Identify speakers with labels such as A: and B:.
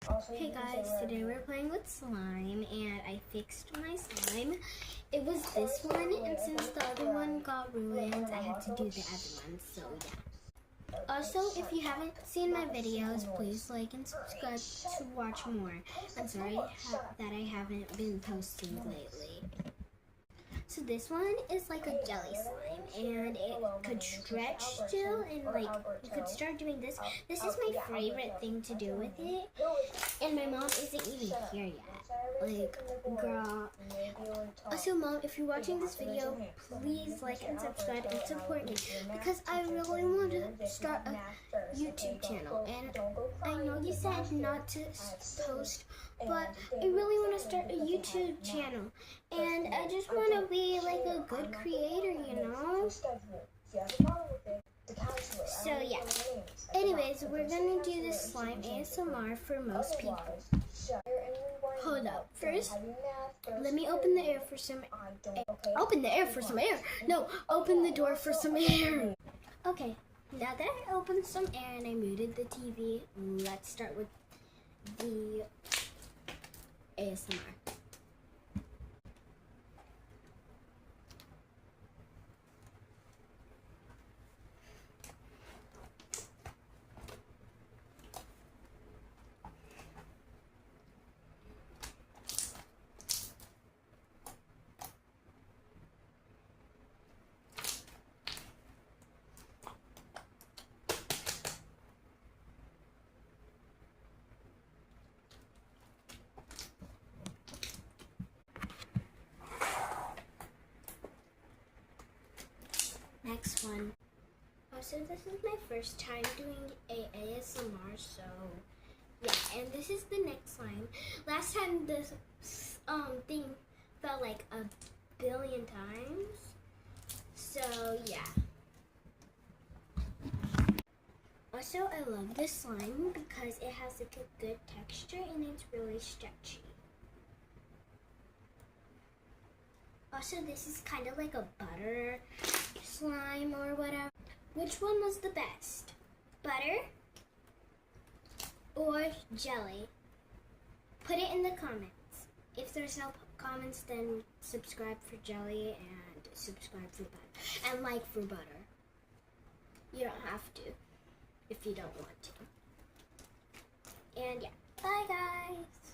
A: Hey guys, today we're playing with slime and I fixed my slime. It was this one, and since the other one got ruined, I had to do the other one, so yeah. Also, if you haven't seen my videos, please like and subscribe to watch more. I'm sorry that I haven't been posting lately. So this one is like a jelly slime, and it could stretch still, and like you could start doing this. This is my favorite thing to do with it, and my mom isn't even here yet. Like, girl. Also, mom, if you're watching this video, please like and subscribe and support me, because I really want to start a YouTube channel, and I know you said not to post, but I really want to start a YouTube channel, and I just want to be like a good creator, you know? So yeah. Anyways, we're gonna do this slime ASMR for most people. Hold up. First, let me open the air for some air. Open the air for some air. No, open the door for some air. Okay, now that I opened some air and I muted the TV, let's start with the ASMR. Next one. Also, this is my first time doing a ASMR, so yeah. And this is the next slime. Last time this thing fell like a billion times. So yeah. Also, I love this slime because it has like a good texture and it's really stretchy. Also, this is kind of like a butter slime or whatever. Which one was the best? Butter or jelly? Put it in the comments. If there's no comments, then subscribe for jelly and subscribe for butter. And like for butter. You don't have to if you don't want to. And yeah, bye guys!